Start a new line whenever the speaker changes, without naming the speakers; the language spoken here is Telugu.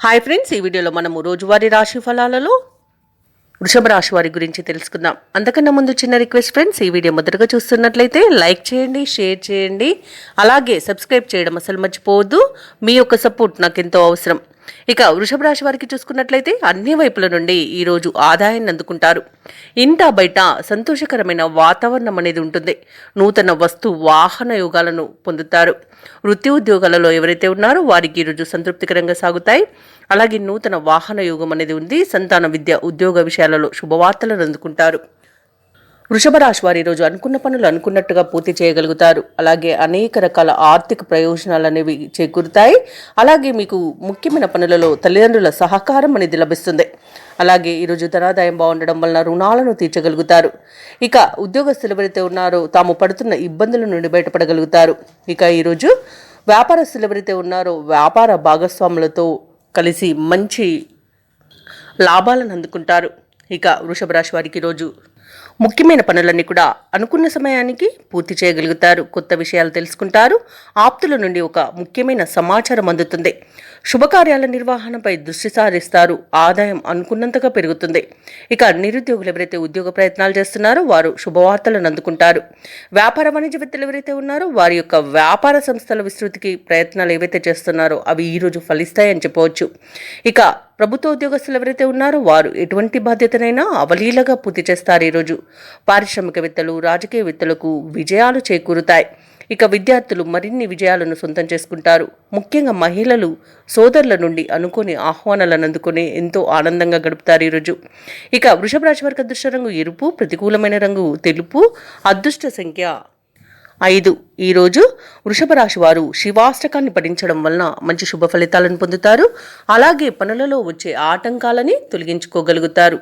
హాయ్ ఫ్రెండ్స్, ఈ వీడియోలో మనము రోజువారీ రాశి ఫలాలలో వృషభ రాశి వారి గురించి తెలుసుకుందాం. అంతకన్నా ముందు చిన్న రిక్వెస్ట్ ఫ్రెండ్స్, ఈ వీడియో మొదటగా చూస్తున్నట్లయితే లైక్ చేయండి, షేర్ చేయండి, అలాగే సబ్స్క్రైబ్ చేయడం అసలు మర్చిపోవద్దు. మీ యొక్క సపోర్ట్ నాకు ఎంతో అవసరం. ఇక వృషభ రాశి వారికి చూసుకున్నట్లయితే అన్ని వైపుల నుండి ఈరోజు ఆదాయాన్ని అందుకుంటారు. ఇంట బయట సంతోషకరమైన వాతావరణం అనేది ఉంటుంది. నూతన వస్తు వాహన యోగాలను పొందుతారు. వృత్తి ఉద్యోగాలలో ఎవరైతే ఉన్నారో వారికి ఈరోజు సంతృప్తికరంగా సాగుతాయి. అలాగే నూతన వాహన యోగం అనేది ఉంది. సంతాన విద్య ఉద్యోగ విషయాలలో శుభవార్తలను అందుకుంటారు. వృషభ రాశి వారు ఈరోజు అనుకున్న పనులు అనుకున్నట్టుగా పూర్తి చేయగలుగుతారు. అలాగే అనేక రకాల ఆర్థిక ప్రయోజనాలు అనేవి చేకూరుతాయి. అలాగే మీకు ముఖ్యమైన పనులలో తల్లిదండ్రుల సహకారం అనేది లభిస్తుంది. అలాగే ఈరోజు ధనాదాయం బాగుండడం వలన రుణాలను తీర్చగలుగుతారు. ఇక ఉద్యోగస్తులు ఎవరైతే ఉన్నారో తాము పడుతున్న ఇబ్బందుల నుండి బయటపడగలుగుతారు. ఇక ఈరోజు వ్యాపారస్తులు ఎవరైతే ఉన్నారో వ్యాపార భాగస్వాములతో కలిసి మంచి లాభాలను అందుకుంటారు. ఇక వృషభ రాశి వారికి ఈరోజు ముఖ్యమైన పనులన్నీ కూడా అనుకున్న సమయానికి పూర్తి చేయగలుగుతారు. కొత్త విషయాలు తెలుసుకుంటారు. ఆప్తుల నుండి ఒక ముఖ్యమైన సమాచారం అందుతుంది. శుభకార్యాల నిర్వహణపై దృష్టి సారిస్తారు. ఆదాయం అనుకున్నంతగా పెరుగుతుంది. ఇక నిరుద్యోగులు ఎవరైతే ఉద్యోగ ప్రయత్నాలు చేస్తున్నారో వారు శుభవార్తలను అందుకుంటారు. వ్యాపార వాణిజ్యవేత్తలు ఎవరైతే ఉన్నారో వారి యొక్క వ్యాపార సంస్థల విస్తృతికి ప్రయత్నాలు ఏవైతే చేస్తున్నారో అవి ఈరోజు ఫలిస్తాయని చెప్పవచ్చు. ఇక ప్రభుత్వ ఉద్యోగస్తులు ఎవరైతే ఉన్నారో వారు ఎటువంటి బాధ్యతనైనా అవలీలగా పూర్తి చేస్తారు. ఈరోజు పారిశ్రామికవేత్తలు రాజకీయవేత్తలకు విజయాలు చేకూరుతాయి. ఇక విద్యార్థులు మరిన్ని విజయాలను సొంతం చేసుకుంటారు. ముఖ్యంగా మహిళలు సోదరుల నుండి అనుకోని ఆహ్వానాలను అందుకొని ఎంతో ఆనందంగా గడుపుతారు ఈరోజు. ఇక వృషభ రాశి వారికి అదృష్ట రంగు ఎరుపు, ప్రతికూలమైన రంగు తెలుపు, అదృష్ట సంఖ్య 5. ఈరోజు వృషభ రాశి వారు శివాష్టకాన్ని పఠించడం వలన మంచి శుభ ఫలితాలను పొందుతారు. అలాగే పనులలో వచ్చే ఆటంకాలని తొలగించుకోగలుగుతారు.